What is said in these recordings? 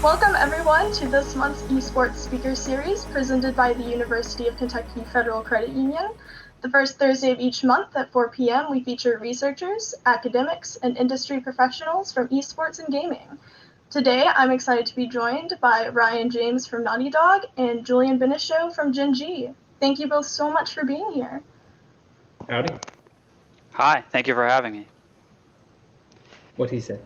Welcome everyone to this month's Esports Speaker Series presented by the University of Kentucky Federal Credit Union. The first Thursday of each month at 4 p.m. we feature researchers, academics, and industry professionals from esports and gaming. Today I'm excited to be joined by Ryan James from Naughty Dog and Julien Benichou from Gen.G. Thank you both so much for being here. Howdy. Hi, thank you for having me. What he said.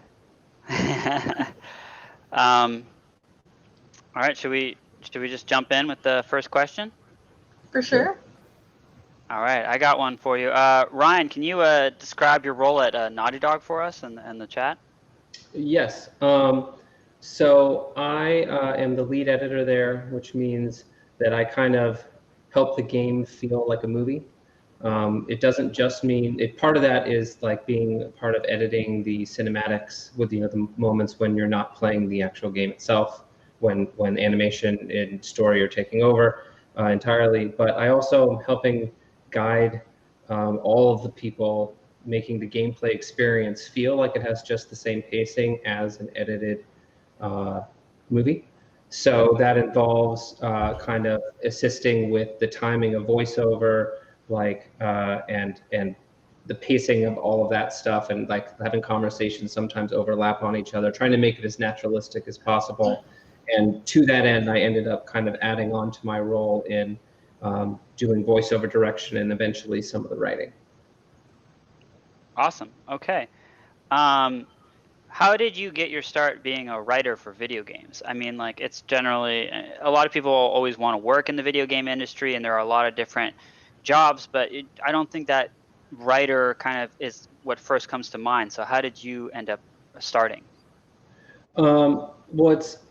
All right, should we just jump in with the first question? For sure. All right, I got one for you. Ryan, can you describe your role at Naughty Dog for us in the chat? Yes. So I am the lead editor there, which means that I kind of help the game feel like a movie. It doesn't just mean part of that is like being part of editing the cinematics with the moments when you're not playing the actual game itself, when animation and story are taking over entirely. But I also am helping guide all of the people making the gameplay experience feel like it has just the same pacing as an edited movie. So that involves kind of assisting with the timing of voiceover, and the pacing of all of that stuff, and like having conversations sometimes overlap on each other, trying to make it as naturalistic as possible. And to that end, I ended up kind of adding on to my role in doing voiceover direction and eventually some of the writing. Awesome. Okay. How did you get your start being a writer for video games? I mean, like, it's generally, a lot of people always want to work in the video game industry, and there are a lot of different jobs, but I don't think that writer kind of is what first comes to mind. So how did you end up starting? Well,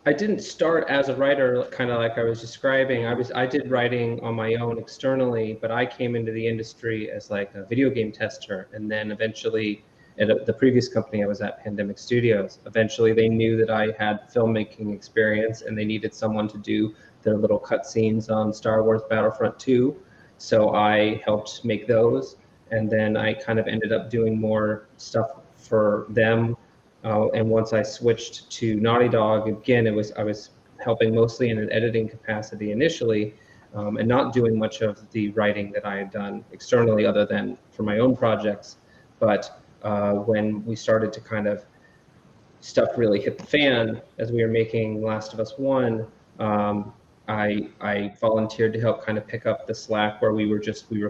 I didn't start as a writer, kind of like I was describing. I did writing on my own externally, but I came into the industry as like a video game tester, and then eventually at the previous company I was at, Pandemic Studios, eventually they knew that I had filmmaking experience and they needed someone to do their little cutscenes on Star Wars Battlefront 2. So I helped make those, and then I kind of ended up doing more stuff for them. And once I switched to Naughty Dog, again, I was helping mostly in an editing capacity initially, and not doing much of the writing that I had done externally other than for my own projects. But when we started to kind of stuff really hit the fan as we were making Last of Us 1, I volunteered to help kind of pick up the slack where we were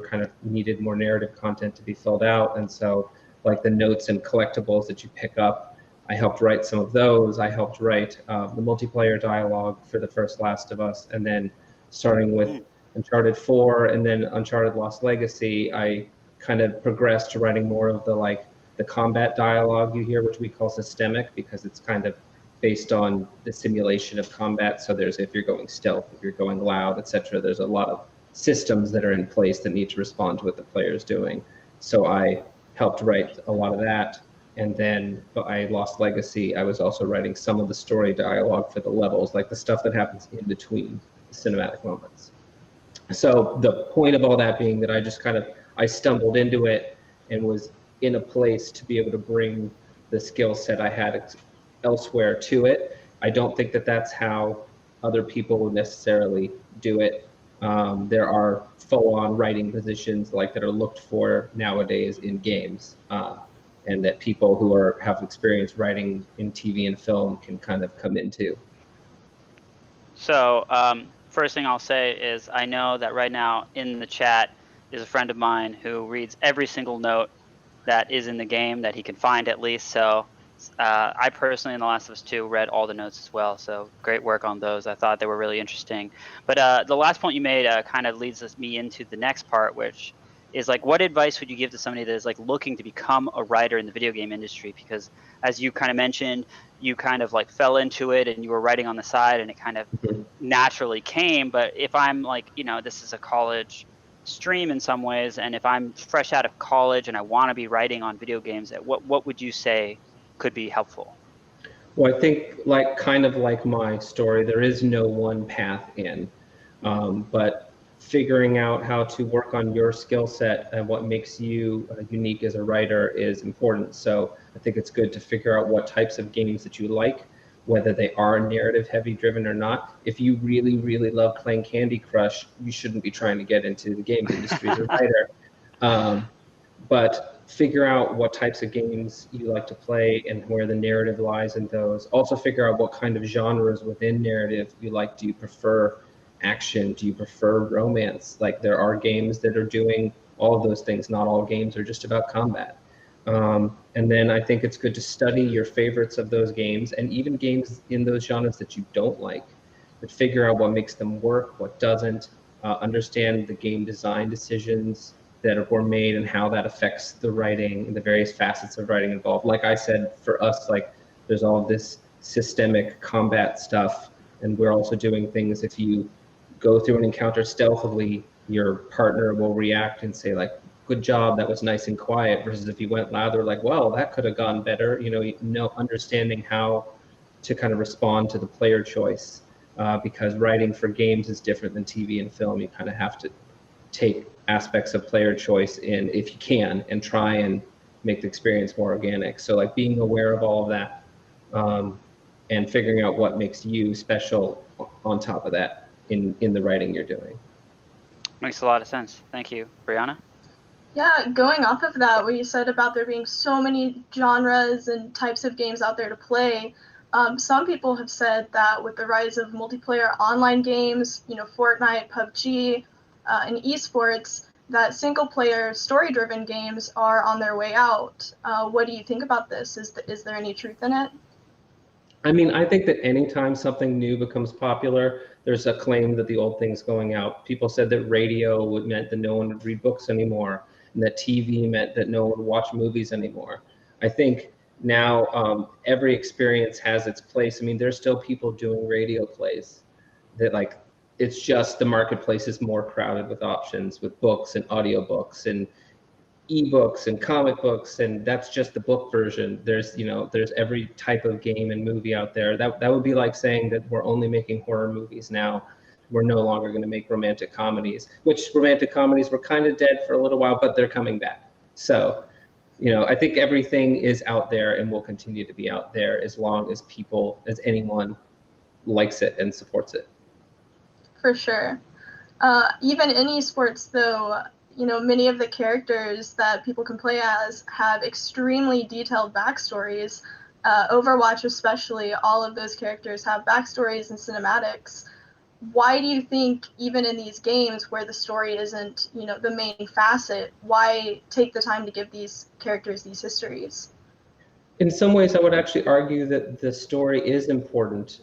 kind of needed more narrative content to be filled out. And so like the notes and collectibles that you pick up, I helped write some of those. I helped write the multiplayer dialogue for the first Last of Us, and then starting with Uncharted 4 and then Uncharted Lost Legacy, I kind of progressed to writing more of the combat dialogue you hear, which we call systemic, because it's kind of based on the simulation of combat. So there's, if you're going stealth, if you're going loud, etc., there's a lot of systems that are in place that need to respond to what the player is doing. So I helped write a lot of that. And then I Lost Legacy, I was also writing some of the story dialogue for the levels, like the stuff that happens in between the cinematic moments. So the point of all that being that I stumbled into it and was in a place to be able to bring the skill set I had elsewhere to it. I don't think that that's how other people would necessarily do it. There are full-on writing positions that are looked for nowadays in games. And that people who have experience writing in TV and film can kind of come into. So first thing I'll say is I know that right now in the chat is a friend of mine who reads every single note that is in the game that he can find at least. So I personally in The Last of Us 2 read all the notes as well. So great work on those. I thought they were really interesting. But the last point you made kind of leads me into the next part, which is like, what advice would you give to somebody that is like looking to become a writer in the video game industry? Because as you kind of mentioned, you kind of like fell into it and you were writing on the side and it kind of naturally came. But if I'm like, this is a college stream in some ways, and if I'm fresh out of college and I want to be writing on video games, what would you say could be helpful? Well, I think kind of like my story, there is no one path in, but figuring out how to work on your skill set and what makes you unique as a writer is important. So I think it's good to figure out what types of games that you like, whether they are narrative heavy driven or not. If you really, really love playing Candy Crush, you shouldn't be trying to get into the games industry as a writer. But figure out what types of games you like to play and where the narrative lies in those. Also figure out what kind of genres within narrative you like. Do you prefer action? Do you prefer romance? Like, there are games that are doing all of those things. Not all games are just about combat. And then I think it's good to study your favorites of those games, and even games in those genres that you don't like, but figure out what makes them work, what doesn't, understand the game design decisions that were made and how that affects the writing and the various facets of writing involved. Like I said, for us, like, there's all of this systemic combat stuff, and we're also doing things. If you go through an encounter stealthily, your partner will react and say, like, good job, that was nice and quiet, versus if you went louder, like, well, that could have gone better. Understanding how to kind of respond to the player choice, because writing for games is different than TV and film. You kind of have to take aspects of player choice in, if you can, and try and make the experience more organic. So, like, being aware of all of that, and figuring out what makes you special on top of that in the writing you're doing. Makes a lot of sense. Thank you. Brianna? Yeah, going off of that, what you said about there being so many genres and types of games out there to play, some people have said that with the rise of multiplayer online games, Fortnite, PUBG, and esports, that single-player story-driven games are on their way out. What do you think about this? Is there any truth in it? I mean, I think that anytime something new becomes popular, there's a claim that the old thing's going out. People said that radio meant that no one would read books anymore, and that TV meant that no one would watch movies anymore. I think now every experience has its place. I mean, there's still people doing radio plays that, like, it's just the marketplace is more crowded with options, with books and audiobooks and ebooks and comic books, and that's just the book version. There's every type of game and movie out there. That would be like saying that we're only making horror movies now. We're no longer going to make romantic comedies, which romantic comedies were kind of dead for a little while, but they're coming back. So, I think everything is out there and will continue to be out there as long as anyone likes it and supports it. For sure. Even in esports, though, many of the characters that people can play as have extremely detailed backstories. Overwatch especially, all of those characters have backstories and cinematics. Why do you think, even in these games where the story isn't, the main facet, why take the time to give these characters these histories? In some ways, I would actually argue that the story is important,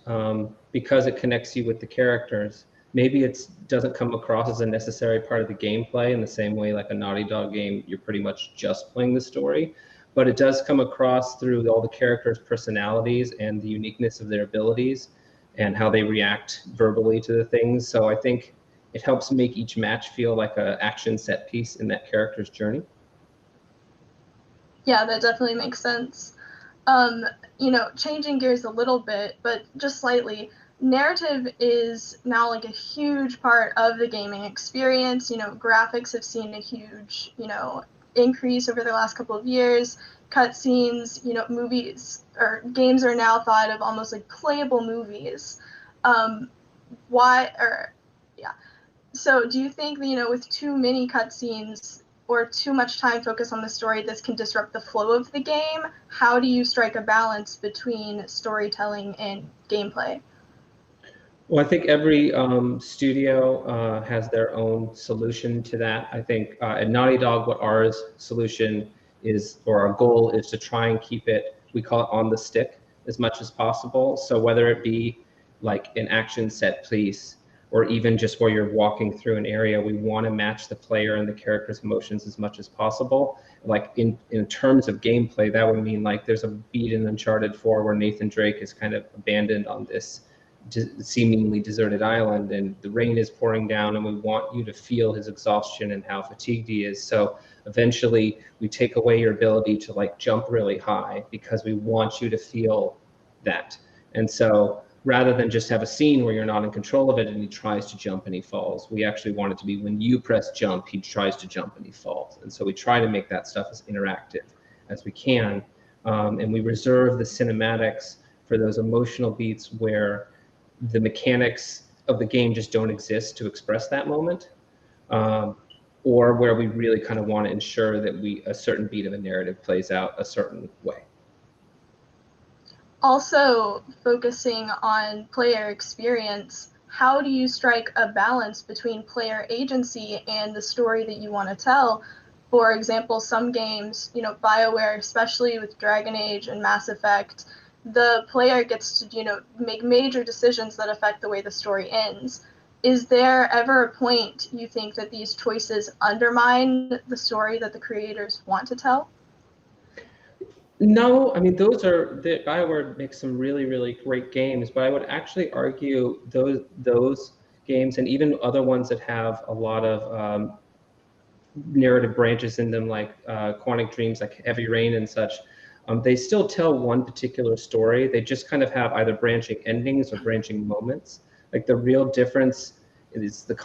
because it connects you with the characters. Maybe it doesn't come across as a necessary part of the gameplay in the same way like a Naughty Dog game, you're pretty much just playing the story, but it does come across through all the characters' personalities and the uniqueness of their abilities and how they react verbally to the things. So I think it helps make each match feel like an action set piece in that character's journey. Yeah, that definitely makes sense. Changing gears a little bit, but just slightly, narrative is now like a huge part of the gaming experience. Graphics have seen a huge, increase over the last couple of years. Cutscenes, movies or games are now thought of almost like playable movies. So do you think that, with too many cutscenes or too much time focused on the story, this can disrupt the flow of the game? How do you strike a balance between storytelling and gameplay? Well, I think every studio has their own solution to that. I think at Naughty Dog, what our solution is, or our goal is, to try and keep it, we call it on the stick as much as possible. So whether it be like an action set piece, or even just where you're walking through an area, we want to match the player and the character's emotions as much as possible. Like in terms of gameplay, that would mean like there's a beat in Uncharted 4 where Nathan Drake is kind of abandoned on this seemingly deserted island, and the rain is pouring down, and we want you to feel his exhaustion and how fatigued he is. So eventually we take away your ability to like jump really high because we want you to feel that. And so rather than just have a scene where you're not in control of it and he tries to jump and he falls, we actually want it to be when you press jump, he tries to jump and he falls. And so we try to make that stuff as interactive as we can. And we reserve the cinematics for those emotional beats where the mechanics of the game just don't exist to express that moment, or where we really kind of want to ensure that a certain beat of a narrative plays out a certain way. Also, focusing on player experience, how do you strike a balance between player agency and the story that you want to tell? For example, some games, BioWare, especially with Dragon Age and Mass Effect, the player gets to, make major decisions that affect the way the story ends. Is there ever a point you think that these choices undermine the story that the creators want to tell? No, I mean, BioWare makes some really, really great games, but I would actually argue those games and even other ones that have a lot of narrative branches in them, like Quantic Dreams, like Heavy Rain and such, they still tell one particular story. They just kind of have either branching endings or branching moments. Like the real difference is the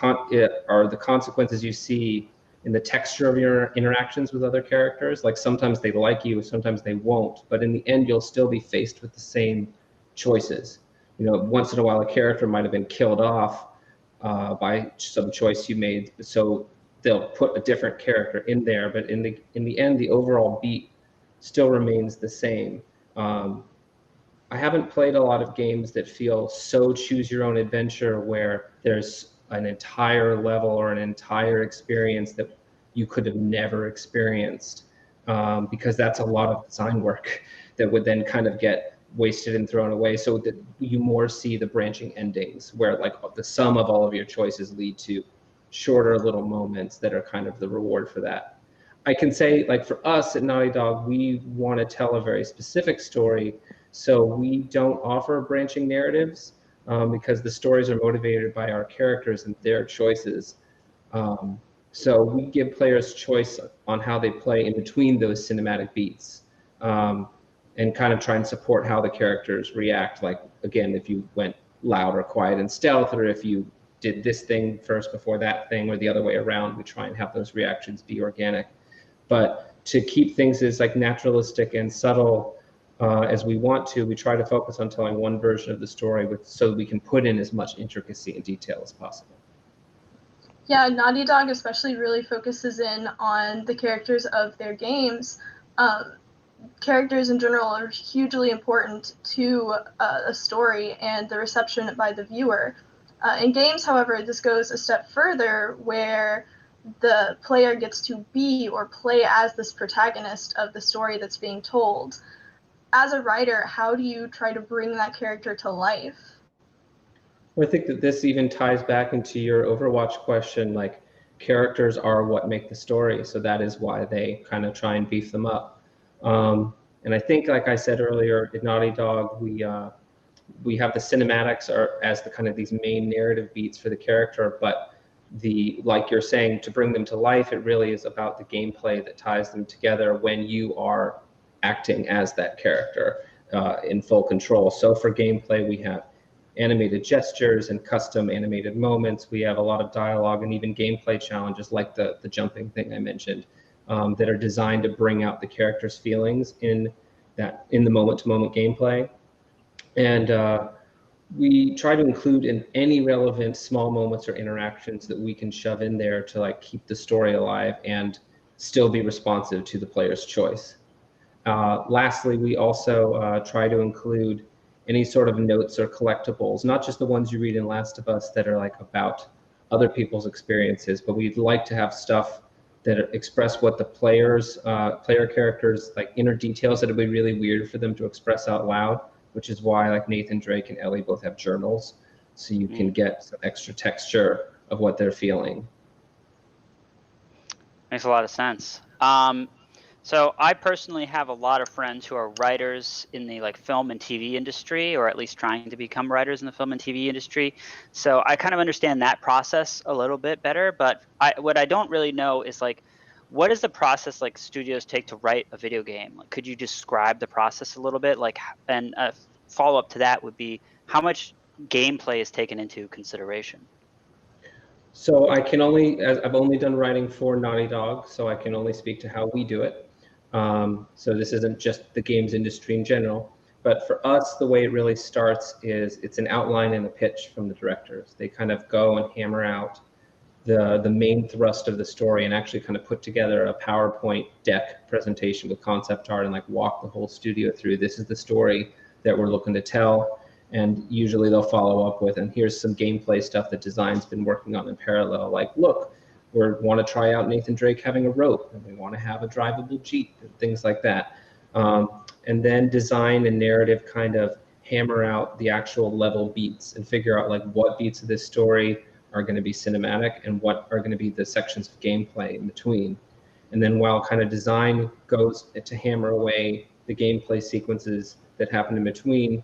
consequences you see in the texture of your interactions with other characters. Like sometimes they like you, sometimes they won't, but in the end, you'll still be faced with the same choices. Once in a while, a character might have been killed off by some choice you made, so they'll put a different character in there, but in the end, the overall beat still remains the same. I haven't played a lot of games that feel so choose your own adventure where there's an entire level or an entire experience that you could have never experienced, because that's a lot of design work that would then kind of get wasted and thrown away, so that you more see the branching endings where like the sum of all of your choices lead to shorter little moments that are kind of the reward for that. I can say, like, for us at Naughty Dog, we want to tell a very specific story, so we don't offer branching narratives, because the stories are motivated by our characters and their choices. So we give players choice on how they play in between those cinematic beats, and kind of try and support how the characters react. Like, again, if you went loud or quiet and stealth, or if you did this thing first before that thing, or the other way around, we try and have those reactions be organic. But to keep things as like naturalistic and subtle as we want to, we try to focus on telling one version of the story so we can put in as much intricacy and detail as possible. Yeah, Naughty Dog especially really focuses in on the characters of their games. Characters in general are hugely important to a story and the reception by the viewer. In games, however, this goes a step further, where the player gets to be or play as this protagonist of the story that's being told. As a writer, how do you try to bring that character to life? Well, I think that this even ties back into your Overwatch question. Like, characters are what make the story, so that is why they kind of try and beef them up. And I think, like I said earlier, at Naughty Dog, we have the cinematics as the kind of these main narrative beats for the character, but like you're saying, to bring them to life, it really is about the gameplay that ties them together when you are acting as that character in full control. So for gameplay, we have animated gestures and custom animated moments. We have a lot of dialogue and even gameplay challenges like the jumping thing I mentioned, that are designed to bring out the character's feelings in the moment-to-moment gameplay. And we try to include in any relevant small moments or interactions that we can shove in there to like keep the story alive and still be responsive to the player's choice. Lastly, we also try to include any sort of notes or collectibles, not just the ones you read in Last of Us that are like about other people's experiences, but we'd like to have stuff that express what the player characters, like inner details that would be really weird for them to express out loud, which is why like Nathan Drake and Ellie both have journals, so you can get some extra texture of what they're feeling. Makes a lot of sense. So I personally have a lot of friends who are writers in the like film and TV industry, or at least trying to become writers in the film and TV industry. So I kind of understand that process a little bit better. But what I don't really know is like, what is the process like studios take to write a video game? Like, could you describe the process a little bit? Like, and a follow up to that would be, how much gameplay is taken into consideration? So I've only done writing for Naughty Dog, so I can only speak to how we do it. So this isn't just the games industry in general. But for us, the way it really starts is it's an outline and a pitch from the directors. They kind of go and hammer out the main thrust of the story and actually kind of put together a PowerPoint deck presentation with concept art and like walk the whole studio through. This is the story that we're looking to tell. And usually they'll follow up with, and here's some gameplay stuff that design's been working on in parallel. Like, look, we want to try out Nathan Drake having a rope, and we want to have a drivable Jeep, and things like that. And then design and narrative kind of hammer out the actual level beats and figure out like what beats of this story are going to be cinematic and what are going to be the sections of gameplay in between. And then while kind of design goes to hammer away the gameplay sequences that happen in between,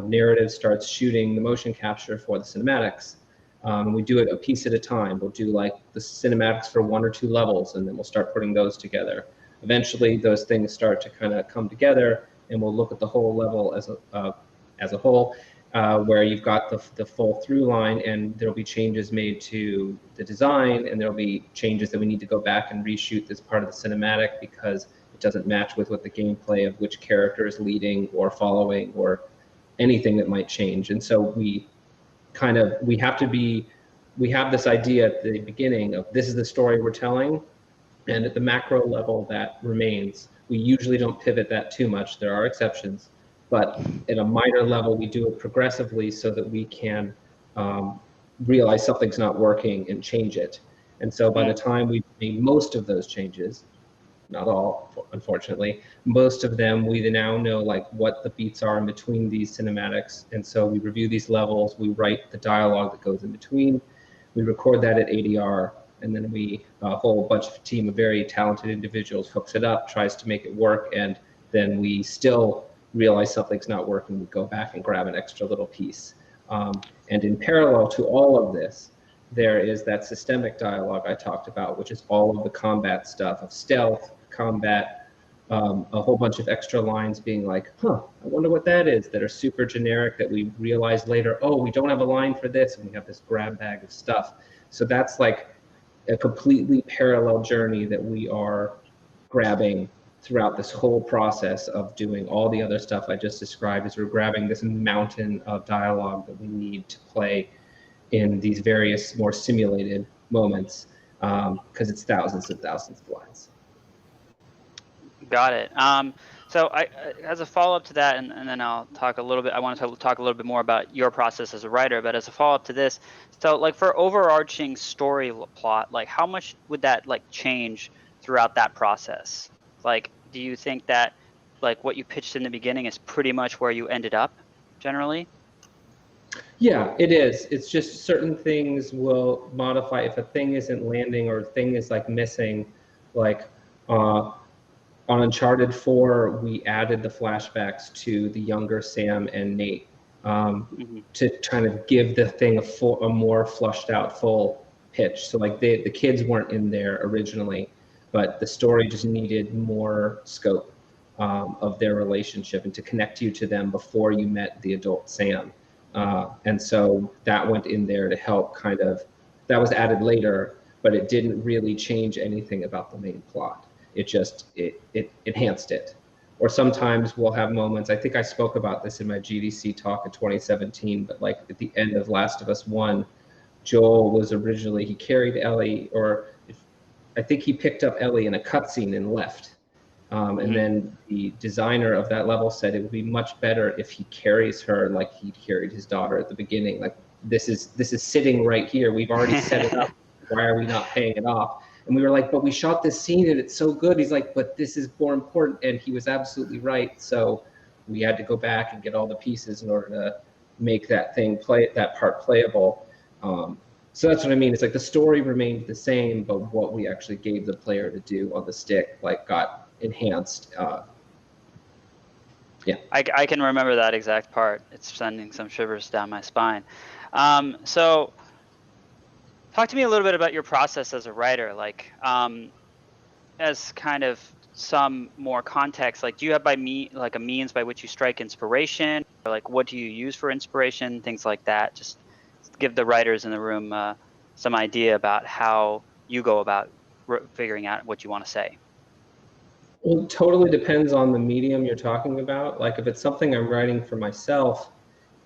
narrative starts shooting the motion capture for the cinematics. And we do it a piece at a time. We'll do like the cinematics for 1 or 2 levels, and then we'll start putting those together. Eventually, those things start to kind of come together, and we'll look at the whole level as a whole, where you've got the full through line, and there'll be changes made to the design, and there'll be changes that we need to go back and reshoot as part of the cinematic because it doesn't match with what the gameplay of which character is leading or following or anything that might change. And so we have this idea at the beginning of this is the story we're telling, and at the macro level that remains. We usually don't pivot that too much. There are exceptions, but at a minor level we do it progressively so that we can realize something's not working and change it. And so by the time we've made most of those changes, not all, unfortunately, most of them, we now know like what the beats are in between these cinematics. And so we review these levels, we write the dialogue that goes in between, we record that at ADR, and then a whole bunch of team of very talented individuals hooks it up, tries to make it work, and then we still realize something's not working, we go back and grab an extra little piece. And in parallel to all of this, there is that systemic dialogue I talked about, which is all of the combat stuff of stealth, combat, a whole bunch of extra lines being like, I wonder what that is, that are super generic that we realize later, oh, we don't have a line for this, and we have this grab bag of stuff. So that's like a completely parallel journey that we are grabbing throughout this whole process of doing all the other stuff I just described, as we're grabbing this mountain of dialogue that we need to play in these various more simulated moments, because it's thousands and thousands of lines. Got it. So as a follow-up to that, and then I'll talk a little bit, I want to talk a little bit more about your process as a writer, but as a follow-up to this, so like for overarching story plot, like how much would that like change throughout that process? Like, do you think that like what you pitched in the beginning is pretty much where you ended up generally? Yeah, it is. It's just certain things will modify if a thing isn't landing or a thing is like missing, like on Uncharted 4, we added the flashbacks to the younger Sam and Nate to kind of give the thing a more flushed out, full pitch. So like the kids weren't in there originally, but the story just needed more scope of their relationship and to connect you to them before you met the adult Sam. And so that went in there to help that was added later, but it didn't really change anything about the main plot. It just, it enhanced it. Or sometimes we'll have moments, I think I spoke about this in my GDC talk in 2017, but like at the end of Last of Us 1, Joel was originally, he carried Ellie, I think he picked up Ellie in a cutscene and left. And then the designer of that level said it would be much better if he carries her like he carried his daughter at the beginning. Like this is sitting right here. We've already set it up. Why are we not paying it off? And we were like, but we shot this scene and it's so good. He's like, but this is more important. And he was absolutely right. So we had to go back and get all the pieces in order to make that part playable. So that's what I mean. It's like the story remained the same, but what we actually gave the player to do on the stick like got enhanced. Yeah, I can remember that exact part. It's sending some shivers down my spine. So talk to me a little bit about your process as a writer, like as kind of some more context, like do you have a means by which you strike inspiration, or like what do you use for inspiration, things like that? Just give the writers in the room some idea about how you go about figuring out what you want to say. Well, it totally depends on the medium you're talking about. Like if it's something I'm writing for myself,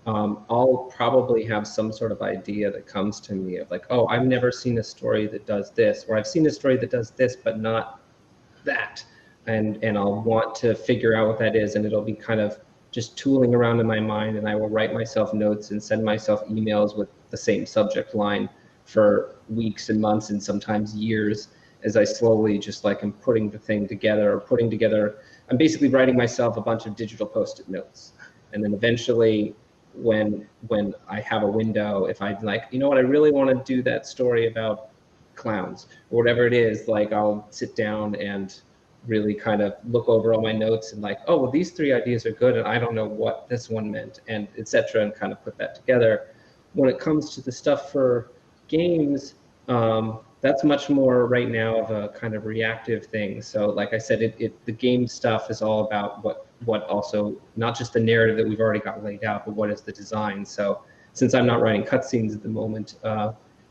I'll probably have some sort of idea that comes to me of like, oh, I've never seen a story that does this, or I've seen a story that does this, but not that. And I'll want to figure out what that is, and it'll be kind of just tooling around in my mind, and I will write myself notes and send myself emails with the same subject line for weeks and months and sometimes years as I slowly just like am putting the thing together or putting together. I'm basically writing myself a bunch of digital post-it notes. And then eventually when I have a window, if I'm like, you know what, I really want to do that story about clowns or whatever it is, like I'll sit down and really kind of look over all my notes and like, oh, well, these 3 ideas are good and I don't know what this one meant, and etc., and kind of put that together. When it comes to the stuff for games, that's much more right now of a kind of reactive thing. So like I said, the game stuff is all about what also, not just the narrative that we've already got laid out, but what is the design. So since I'm not writing cutscenes at the moment,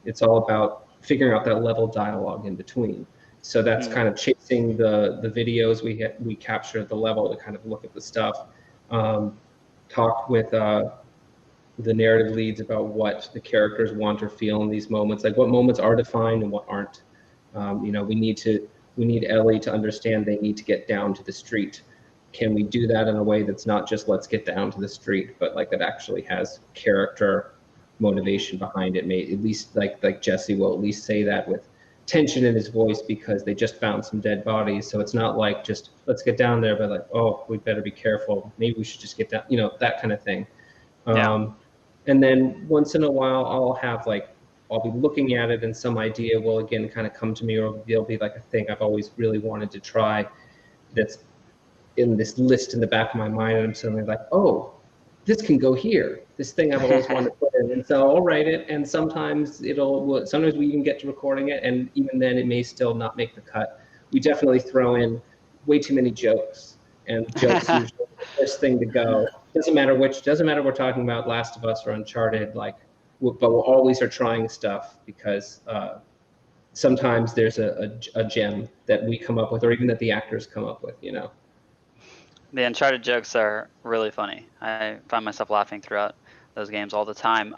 it's all about figuring out that level dialogue in between. So that's kind of chasing the videos we capture at the level to kind of look at the stuff, talk with the narrative leads about what the characters want or feel in these moments, like what moments are defined and what aren't. You know, we need Ellie to understand they need to get down to the street. Can we do that in a way that's not just let's get down to the street, but like that actually has character motivation behind it? At least like Jesse will at least say that with tension in his voice because they just found some dead bodies. So it's not like just let's get down there, but like, oh, we better be careful. Maybe we should just get down, you know, that kind of thing. And then once in a while, I'll be looking at it and some idea will again kind of come to me, or there'll be like a thing I've always really wanted to try that's in this list in the back of my mind, and I'm suddenly like, oh, this can go here. This thing I've always wanted to put in, and so I'll write it. And sometimes sometimes we even get to recording it, and even then it may still not make the cut. We definitely throw in way too many jokes, and jokes usually the first thing to go. Doesn't matter we're talking about Last of Us or Uncharted, but we'll always are trying stuff because sometimes there's a gem that we come up with, or even that the actors come up with, you know. The Uncharted jokes are really funny. I find myself laughing throughout those games all the time.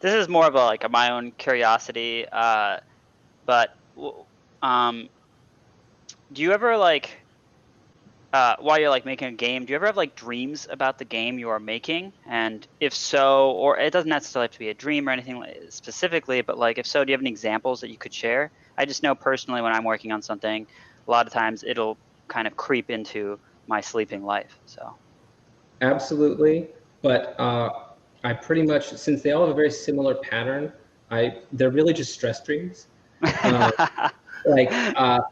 This is more of my own curiosity, but do you ever while you're making a game, do you ever have dreams about the game you are making? And if so, or it doesn't necessarily have to be a dream or anything specifically, but if so, do you have any examples that you could share? I just know personally when I'm working on something, a lot of times it'll kind of creep into my sleeping life. So Absolutely, but I pretty much, since they all have a very similar pattern, they're really just stress dreams.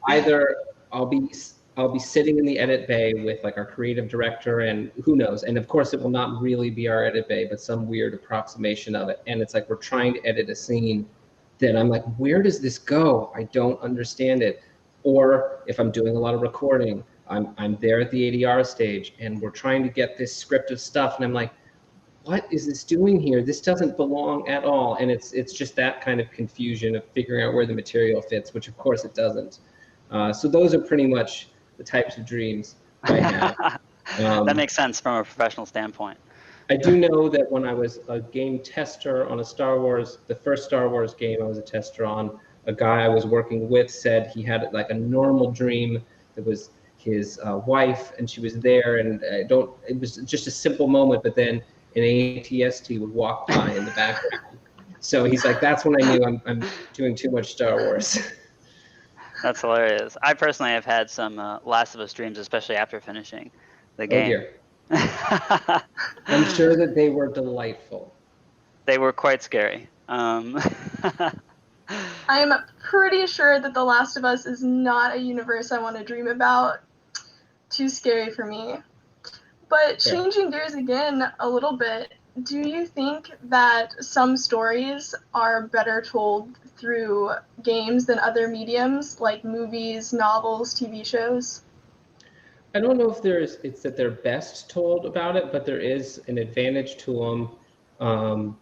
Either I'll be sitting in the edit bay with our creative director, and who knows, and of course it will not really be our edit bay, but some weird approximation of it, and it's we're trying to edit a scene, then I'm like, where does this go? I don't understand it. Or if I'm doing a lot of recording, I'm there at the ADR stage and we're trying to get this script of stuff, and I'm like, what is this doing here? This doesn't belong at all. And it's just that kind of confusion of figuring out where the material fits, which of course it doesn't. So those are pretty much the types of dreams I have. That makes sense from a professional standpoint. I do know that when I was a game tester on the first Star Wars game I was a tester on, a guy I was working with said he had a normal dream that was his wife, and she was there, and it was just a simple moment, but then an ATST would walk by in the background. So he's like, that's when I knew I'm doing too much Star Wars. That's hilarious. I personally have had some Last of Us dreams, especially after finishing the game. Oh dear. I'm sure that they were delightful. They were quite scary. I'm pretty sure that The Last of Us is not a universe I want to dream about. Too scary for me. But changing gears again a little bit, do you think that some stories are better told through games than other mediums, like movies, novels, TV shows? I don't know if it's that they're best told about it, but there is an advantage to them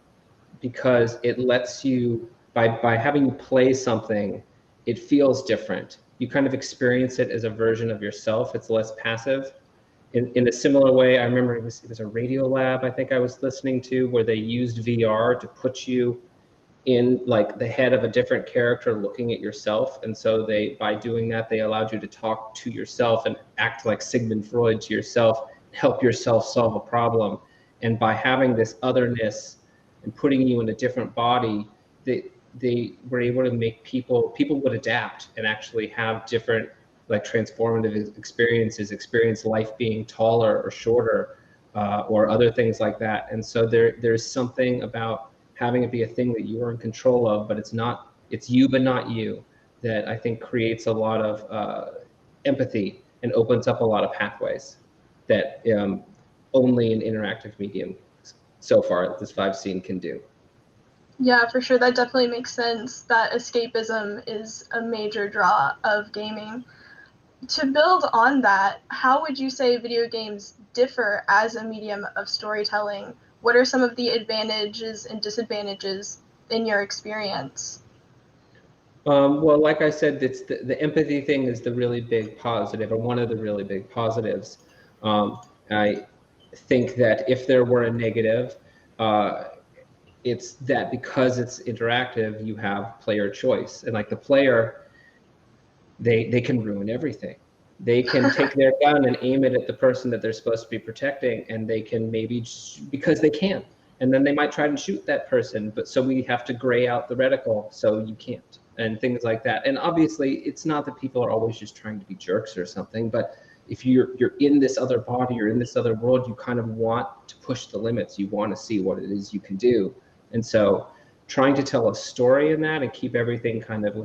because it lets you, by having you play something, it feels different. you kind of experience it as a version of yourself. It's less passive. In a similar way, I remember it was a Radio Lab I think I was listening to, where they used VR to put you in like the head of a different character looking at yourself. And so by doing that, they allowed you to talk to yourself and act like Sigmund Freud to yourself, help yourself solve a problem. And by having this otherness and putting you in a different body, they were able to make people would adapt and actually have different like transformative experience life being taller or shorter, or other things like that. And so there's something about having it be a thing that you are in control of, but it's you but not you, that I think creates a lot of empathy and opens up a lot of pathways that only an interactive medium so far this I've seen can do. Yeah, for sure. That definitely makes sense, that escapism is a major draw of gaming. To build on that, how would you say video games differ as a medium of storytelling? What are some of the advantages and disadvantages in your experience? Well, like I said, it's the empathy thing is the really big positive, or one of the really big positives. I think that if there were a negative, it's that because it's interactive, you have player choice, and like the player, they can ruin everything. They can take their gun and aim it at the person that they're supposed to be protecting, and they can maybe because they can, and then they might try and shoot that person. But so we have to gray out the reticle so you can't, and things like that. And obviously, it's not that people are always just trying to be jerks or something, but if you're in this other body, you're in this other world, you kind of want to push the limits. You want to see what it is you can do, and so trying to tell a story in that and keep everything kind of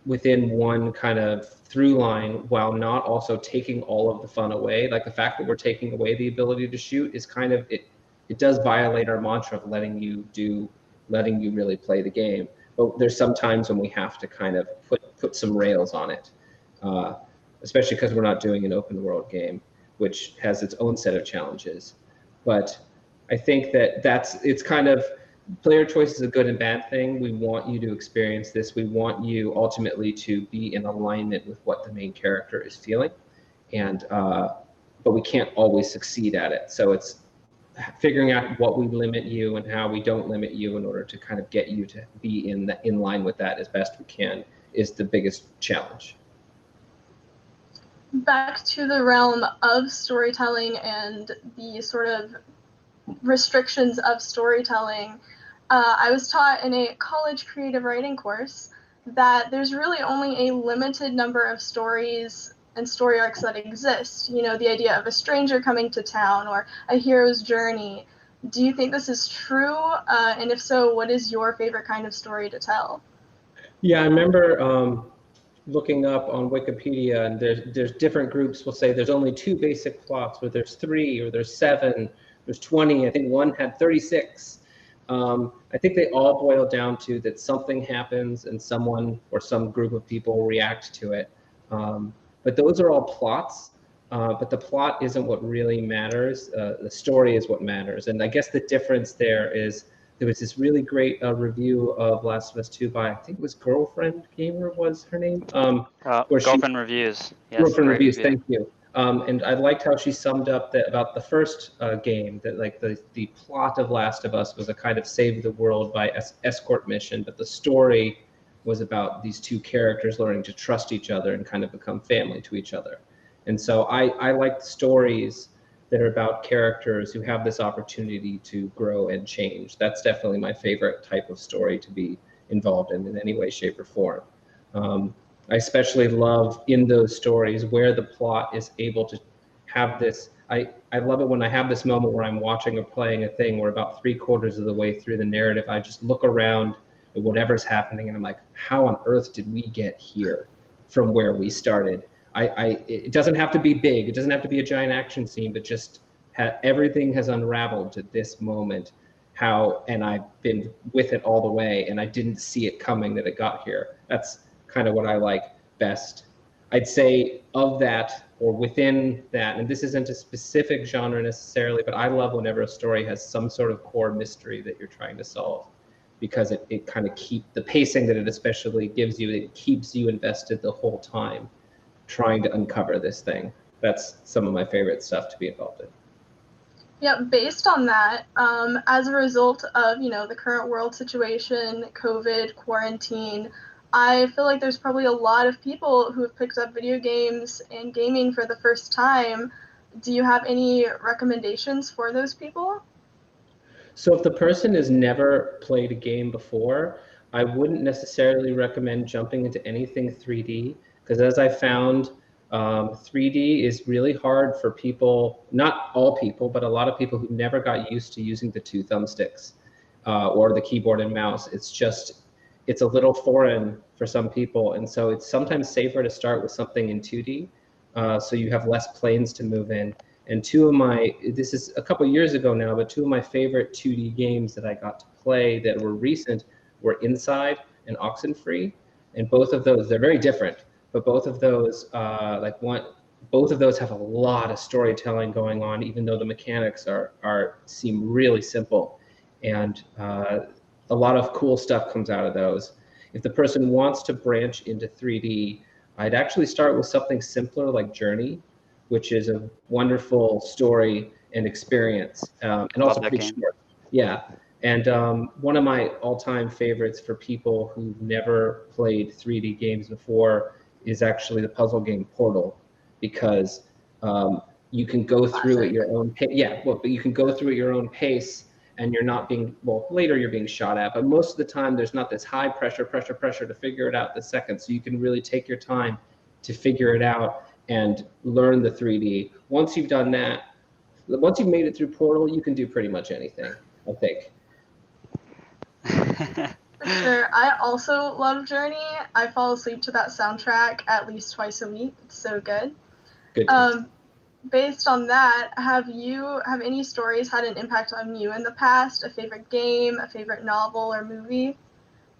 within one kind of through line, while not also taking all of the fun away. Like the fact that we're taking away the ability to shoot is kind of, it does violate our mantra of letting you really play the game. But there's some times when we have to kind of put some rails on it, especially because we're not doing an open world game, which has its own set of challenges. But I think that it's kind of, player choice is a good and bad thing. We want you to experience this. We want you ultimately to be in alignment with what the main character is feeling, and but we can't always succeed at it. So it's figuring out what we limit you and how we don't limit you in order to kind of get you to be in line with that as best we can is the biggest challenge. Back to the realm of storytelling and the sort of restrictions of storytelling, I was taught in a college creative writing course that there's really only a limited number of stories and story arcs that exist. You know, the idea of a stranger coming to town or a hero's journey. Do you think this is true? And if so, what is your favorite kind of story to tell? Yeah, I remember looking up on Wikipedia, and there's different groups will say there's only 2 basic plots, or there's 3, or there's 7, there's 20. I think one had 36. I think they all boil down to that something happens and someone or some group of people react to it. But those are all plots, but the plot isn't what really matters. The story is what matters. And I guess the difference there is there was this really great review of Last of Us 2 by, I think it was Girlfriend Gamer was her name. Girlfriend Reviews. Yes, Girlfriend great Reviews, review. thank you. And I liked how she summed up that about the first game, that like the plot of Last of Us was a kind of save the world by escort mission, but the story was about these 2 characters learning to trust each other and kind of become family to each other. And so I like stories that are about characters who have this opportunity to grow and change. That's definitely my favorite type of story to be involved in any way, shape, or form. I especially love in those stories where the plot is able to have this. I love it when I have this moment where I'm watching or playing a thing where about 3/4 of the way through the narrative, I just look around at whatever's happening and I'm like, how on earth did we get here from where we started? It doesn't have to be big. It doesn't have to be a giant action scene, but just everything has unraveled to this moment. And I've been with it all the way, and I didn't see it coming that it got here. That's kind of what I like best. I'd say of that, or within that, and this isn't a specific genre necessarily, but I love whenever a story has some sort of core mystery that you're trying to solve. because it kind of the pacing that it especially gives you, it keeps you invested the whole time trying to uncover this thing. That's some of my favorite stuff to be involved in. Yeah, based on that, as a result of, the current world situation, COVID, quarantine, I feel like there's probably a lot of people who have picked up video games and gaming for the first time. Do you have any recommendations for those people? So if the person has never played a game before, I wouldn't necessarily recommend jumping into anything 3D, because as I found, 3D is really hard for people, not all people, but a lot of people who never got used to using the two thumbsticks or the keyboard and mouse. It's a little foreign for some people. And so it's sometimes safer to start with something in 2D so you have less planes to move in. And this is a couple years ago now, but two of my favorite 2D games that I got to play that were recent were Inside and Oxenfree. And both of those, they're very different, but both of those, both of those have a lot of storytelling going on, even though the mechanics seem really simple. And a lot of cool stuff comes out of those. If the person wants to branch into 3D, I'd actually start with something simpler like Journey, which is a wonderful story and experience, and also pretty short. Yeah, and one of my all-time favorites for people who've never played 3D games before is actually the puzzle game Portal, because you can go through at your own pace. Yeah, well, but you can go through at your own pace, and you're not being, well, later you're being shot at, but most of the time there's not this high pressure to figure it out the second, so you can really take your time to figure it out and learn the 3D. Once you've done that, once you've made it through Portal, you can do pretty much anything, I think. For sure. I also love Journey. I fall asleep to that soundtrack at least twice a week. It's so good. Good. Based on that, have any stories had an impact on you in the past? A favorite game, a favorite novel or movie?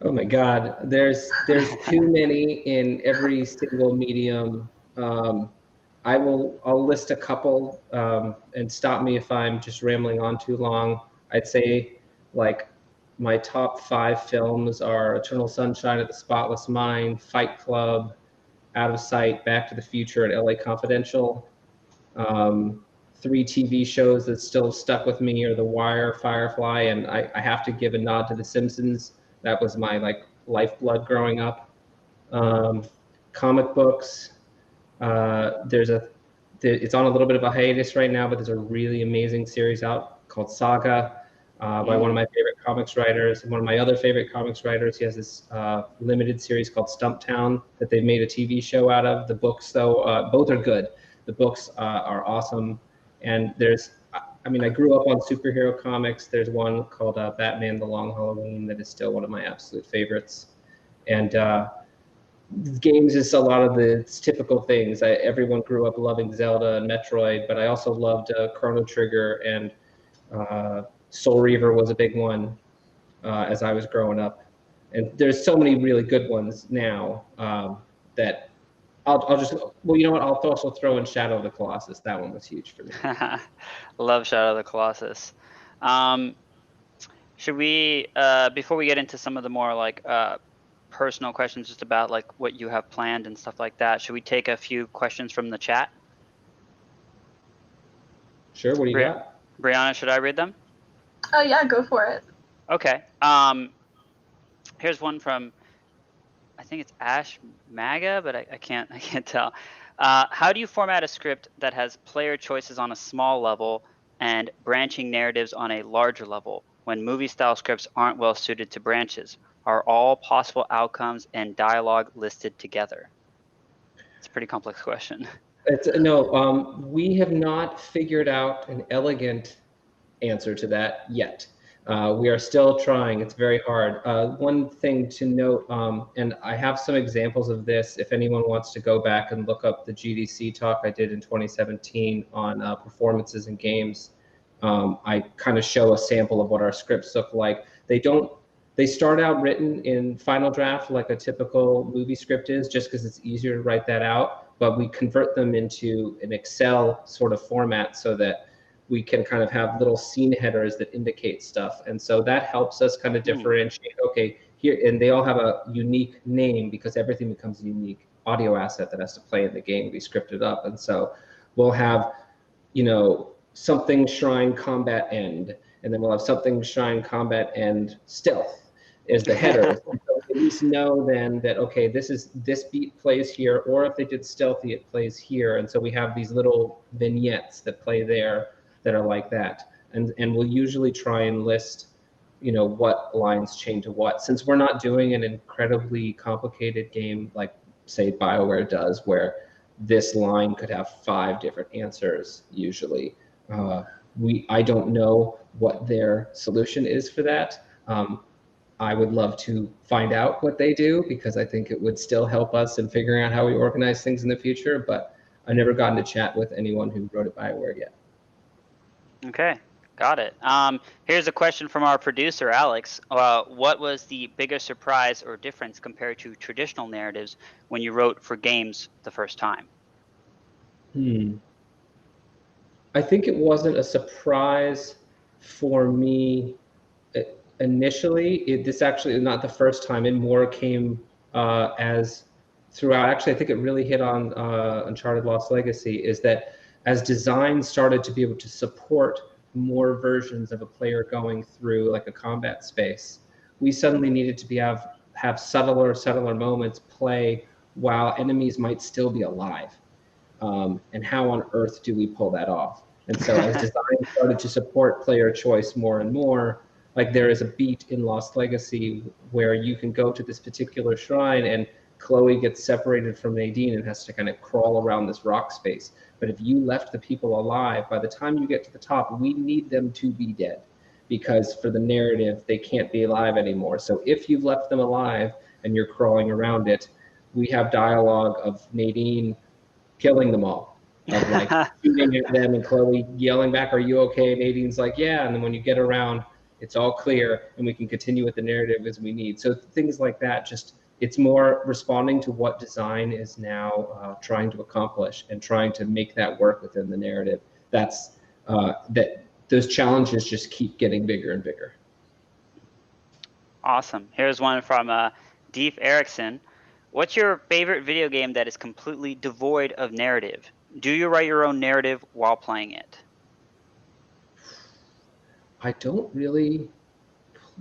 Oh my God, there's too many in every single medium. I'll list a couple and stop me if I'm just rambling on too long. I'd say like my top 5 films are Eternal Sunshine of the Spotless Mind, Fight Club, Out of Sight, Back to the Future, and LA Confidential. 3 TV shows that still stuck with me are The Wire, Firefly, and I have to give a nod to The Simpsons. That was my lifeblood growing up. Comic books. It's on a little bit of a hiatus right now, but there's a really amazing series out called Saga by one of my favorite comics writers. And one of my other favorite comics writers, he has this limited series called Stumptown that they've made a TV show out of. The books, though, both are good. The books are awesome. And I grew up on superhero comics. There's one called Batman: The Long Halloween that is still one of my absolute favorites. And games is a lot of the typical things. Everyone grew up loving Zelda and Metroid, but I also loved Chrono Trigger, and Soul Reaver was a big one as I was growing up. And there's so many really good ones now that I'll just, well, you know what? I'll also throw in Shadow of the Colossus. That one was huge for me. Love Shadow of the Colossus. Should we, before we get into some of the more personal questions just about what you have planned and stuff like that, should we take a few questions from the chat? Sure, what do you got? Brianna, should I read them? Oh yeah, go for it. Okay. Here's one from, I think it's Ash Maga, but I can't tell. How do you format a script that has player choices on a small level and branching narratives on a larger level when movie-style scripts aren't well suited to branches? Are all possible outcomes and dialogue listed together? It's a pretty complex question. We have not figured out an elegant answer to that yet. We are still trying. It's very hard. One thing to note, and I have some examples of this, if anyone wants to go back and look up the GDC talk I did in 2017 on performances in games, I kind of show a sample of what our scripts look like. They start out written in Final Draft like a typical movie script is, just because it's easier to write that out, but we convert them into an Excel sort of format so that we can kind of have little scene headers that indicate stuff. And so that helps us kind of differentiate, okay, here, and they all have a unique name because everything becomes a unique audio asset that has to play in the game, be scripted up. And so we'll have, you know, something shrine combat end, and then we'll have something shrine combat end stealth is the header. So at least know then that, okay, this beat plays here, or if they did stealthy, it plays here. And so we have these little vignettes that play there that are like that. And we'll usually try and list, you know, what lines chain to what. Since we're not doing an incredibly complicated game like, say, BioWare does, where this line could have 5 different answers usually. I don't know what their solution is for that. I would love to find out what they do, because I think it would still help us in figuring out how we organize things in the future, but I've never gotten to chat with anyone who wrote at BioWare yet. Okay, got it. Here's a question from our producer, Alex. What was the biggest surprise or difference compared to traditional narratives when you wrote for games the first time? I think it wasn't a surprise for me initially. This actually is not the first time. It more came as throughout. Actually, I think it really hit on Uncharted Lost Legacy, is that as design started to be able to support more versions of a player going through like a combat space, we suddenly needed to have subtler moments play while enemies might still be alive. And how on earth do we pull that off? And so as design started to support player choice more and more, like there is a beat in Lost Legacy where you can go to this particular shrine and Chloe gets separated from Nadine and has to kind of crawl around this rock space. But if you left the people alive, by the time you get to the top, we need them to be dead, because for the narrative, they can't be alive anymore. So if you've left them alive and you're crawling around it, we have dialogue of Nadine killing them all, of like shooting at them and Chloe yelling back, "Are you okay?" Nadine's like, "Yeah." And then when you get around, it's all clear and we can continue with the narrative as we need. So things like that, just it's more responding to what design is now trying to accomplish and trying to make that work within the narrative. That's that those challenges just keep getting bigger and bigger. Awesome. Here's one from Deep Erickson. What's your favorite video game that is completely devoid of narrative? Do you write your own narrative while playing it? I don't really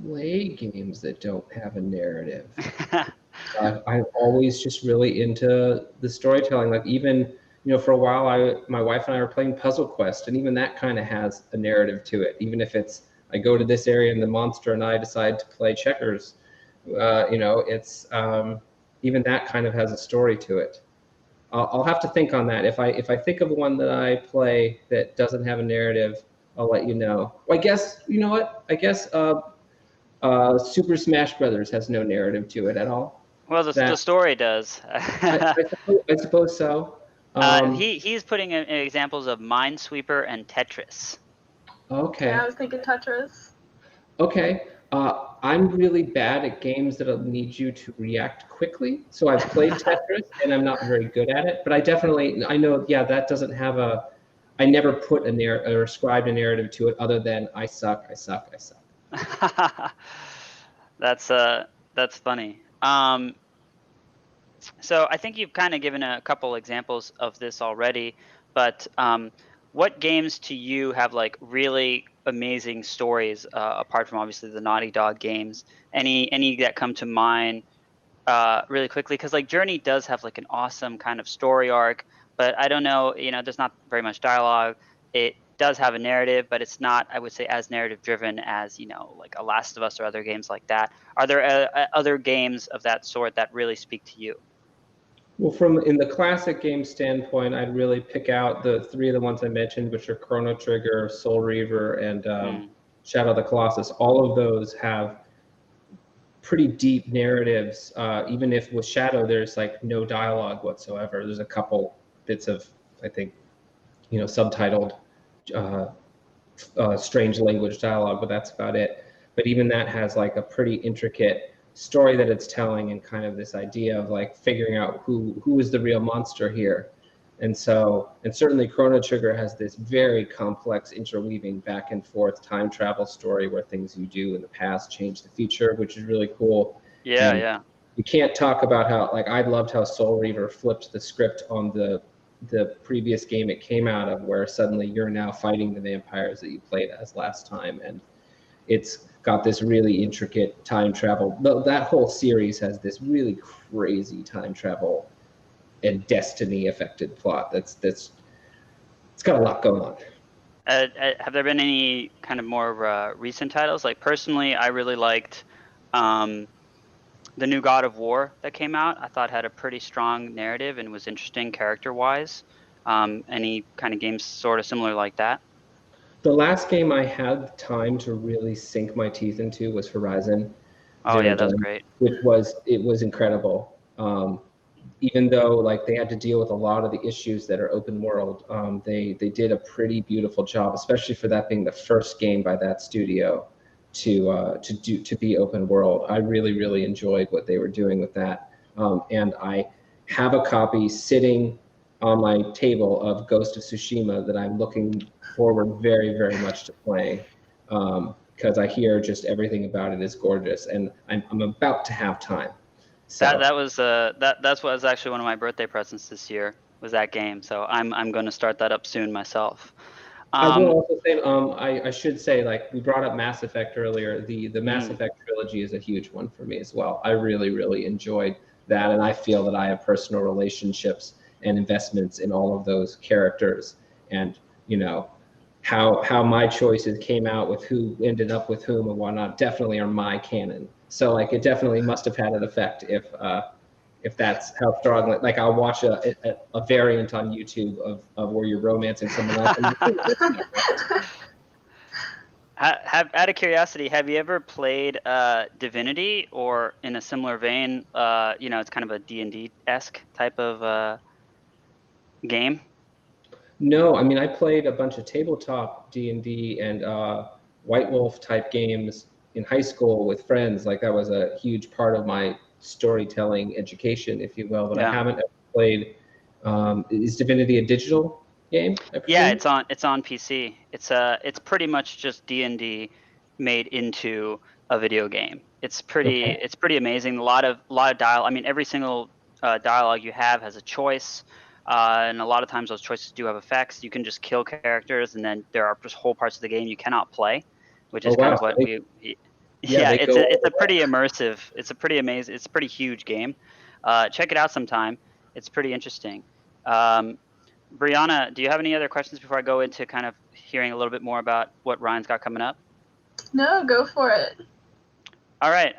play games that don't have a narrative. I'm always just really into the storytelling. Like even, you know, for a while, my wife and I were playing Puzzle Quest, and even that kind of has a narrative to it. Even if it's I go to this area and the monster and I decide to play checkers, you know, it's even that kind of has a story to it. I'll have to think on that. If I think of one that I play that doesn't have a narrative, I'll let you know. Well, I guess you know what? I guess Super Smash Brothers has no narrative to it at all. Well, the story does. I suppose so. He's putting in examples of Minesweeper and Tetris. Okay. Yeah, I was thinking Tetris. Okay. I'm really bad at games that need you to react quickly. So I've played Tetris and I'm not very good at it. But I know, yeah, that doesn't have I never put or ascribed a narrative to it other than I suck. That's funny. So I think you've kind of given a couple examples of this already, but what games to you have like really amazing stories apart from obviously the Naughty Dog games? Any that come to mind really quickly? Because like Journey does have like an awesome kind of story arc, but I don't know, you know, there's not very much dialogue. It does have a narrative, but it's not, I would say, as narrative driven as, you know, like a Last of Us or other games like that. Are there other games of that sort that really speak to you? Well, in the classic game standpoint, I'd really pick out the 3 of the ones I mentioned, which are Chrono Trigger, Soul Reaver, and Shadow of the Colossus. All of those have pretty deep narratives. Even if with Shadow, there's like no dialogue whatsoever. There's a couple bits of, I think, you know, subtitled strange language dialogue, but that's about it. But even that has like a pretty intricate story that it's telling, and kind of this idea of like figuring out who is the real monster here. And certainly Chrono Trigger has this very complex interweaving back and forth time travel story where things you do in the past change the future, which is really cool. Yeah, And yeah. you can't talk about how, like, I loved how Soul Reaver flipped the script on the previous game it came out of, where suddenly you're now fighting the vampires that you played as last time. And it's got this really intricate time travel. That whole series has this really crazy time travel and destiny affected plot. It's got a lot going on. Have there been any kind of more recent titles? Like personally, I really liked the new God of War that came out. I thought had a pretty strong narrative and was interesting character wise. Any kind of games sort of similar like that? The last game I had time to really sink my teeth into was Horizon Oh Zero yeah, that was Dawn, great. which was incredible. Even though like they had to deal with a lot of the issues that are open world, they did a pretty beautiful job, especially for that being the first game by that studio to be open world. I really enjoyed what they were doing with that, and I have a copy sitting on my table of Ghost of Tsushima that I'm looking forward very much to playing, because I hear just everything about it is gorgeous, and I'm about to have time. So That's what was actually one of my birthday presents this year was that game. So I'm going to start that up soon myself. I will also say, I should say, like we brought up Mass Effect earlier. The Mass Effect trilogy is a huge one for me as well. I really enjoyed that, and I feel that I have personal relationships and investments in all of those characters, and how my choices came out with who ended up with whom and whatnot definitely are my canon. So like it definitely must have had an effect if that's how strong. Like I'll watch a variant on YouTube of where you're romancing someone else. Out of curiosity, have you ever played Divinity or in a similar vein? It's kind of a D&D-esque type of game. No, I mean I played a bunch of tabletop D&D and White Wolf type games in high school with friends. Like that was a huge part of my storytelling education, if you will. But I Yeah. haven't ever played. Is Divinity a digital game? Yeah, it's on PC. It's pretty much just D&D made into a video game. It's pretty amazing. A lot of dialogue. I mean, every single dialogue you have has a choice, and a lot of times those choices do have effects. You can just kill characters, and then there are just whole parts of the game you cannot play, which is kind of what yeah, they go it's a pretty immersive. It's a pretty amazing. It's a pretty huge game. Check it out sometime. It's pretty interesting. Brianna, do you have any other questions before I go into kind of hearing a little bit more about what Ryan's got coming up? No, go for it. All right.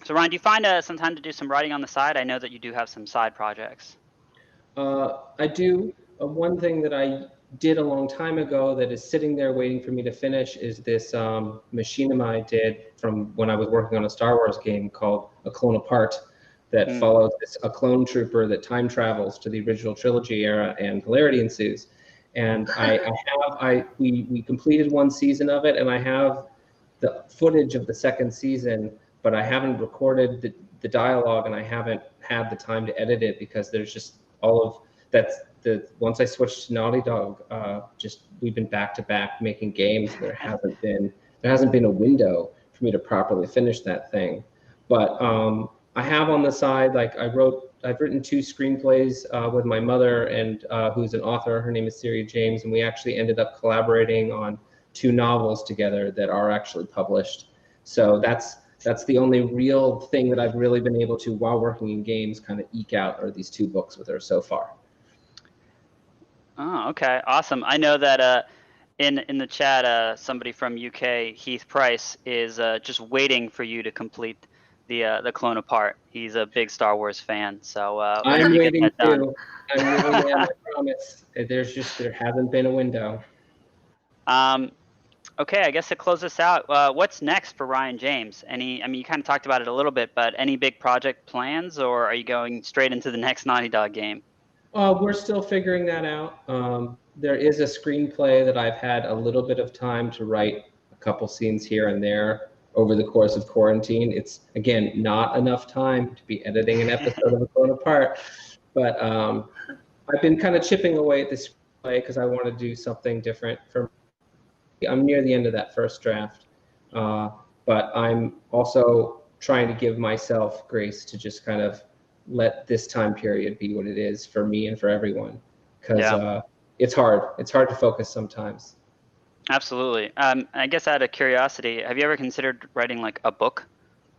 So Ryan, do you find some time to do some writing on the side? I know that you do have some side projects. I do. One thing that I did a long time ago that is sitting there waiting for me to finish is this machinima I did from when I was working on a Star Wars game called A Clone Apart that follows a clone trooper that time travels to the original trilogy era, and hilarity ensues. And we completed one season of it, and I have the footage of the second season, but I haven't recorded the dialogue, and I haven't had the time to edit it because there's just all of that's once I switched to Naughty Dog, just we've been back to back making games. There hasn't been a window for me to properly finish that thing. But I have on the side, like I've written 2 screenplays with my mother, and who's an author. Her name is Siri James, and we actually ended up collaborating on 2 novels together that are actually published. So that's the only real thing that I've really been able to, while working in games, kind of eke out are these 2 books with her so far. Oh, okay, awesome. I know that in the chat, somebody from UK, Heath Price, is just waiting for you to complete the Clone Apart. He's a big Star Wars fan, so I'm waiting too. I'm waiting, I promise. There hasn't been a window. Okay, I guess to close this out, what's next for Ryan James? I mean, you kind of talked about it a little bit, but any big project plans, or are you going straight into the next Naughty Dog game? We're still figuring that out. There is a screenplay that I've had a little bit of time to write a couple scenes here and there over the course of quarantine. It's, again, not enough time to be editing an episode of A Clone Apart, but I've been kind of chipping away at this play because I want to do something different. I'm near the end of that first draft, but I'm also trying to give myself grace to just kind of let this time period be what it is for me and for everyone, because it's hard. It's hard to focus sometimes. Absolutely. I guess out of curiosity, have you ever considered writing like a book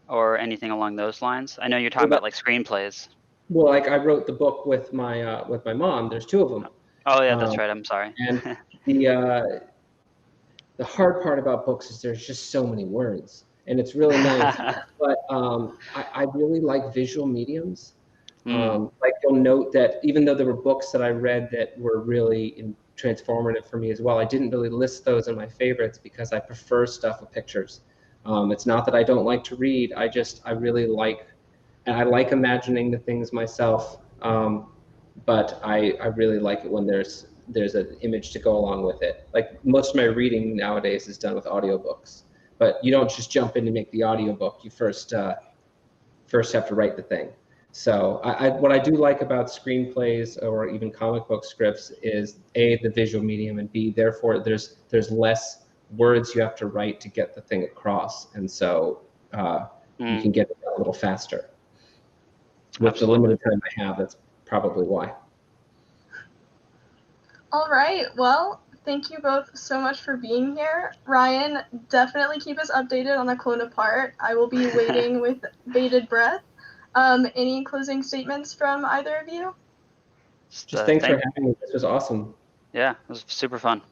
or anything along those lines? I know you're talking about like screenplays. Well, like I wrote the book with my mom. There's two of them. Oh yeah, that's right. I'm sorry. And the hard part about books is there's just so many words, and it's really nice. But I really like visual mediums. Like you'll note that even though there were books that I read that were really transformative for me as well, I didn't really list those in my favorites because I prefer stuff with pictures. It's not that I don't like to read. I really like, and I like imagining the things myself. But I really like it when there's an image to go along with it. Like most of my reading nowadays is done with audiobooks, but you don't just jump in to make the audiobook. You first have to write the thing. So what I do like about screenplays or even comic book scripts is A, the visual medium, and B, therefore there's less words you have to write to get the thing across, and so you can get it a little faster. With the limited time I have, that's probably why. All right. Well, thank you both so much for being here. Ryan, definitely keep us updated on the Clone Apart. I will be waiting with bated breath. Any closing statements from either of you? Just thanks for having me. This was awesome. Yeah, it was super fun.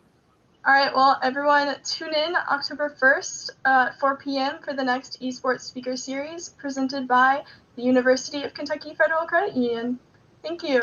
All right, well, everyone, tune in October 1st at 4 p.m. for the next Esports Speaker Series presented by the University of Kentucky Federal Credit Union. Thank you.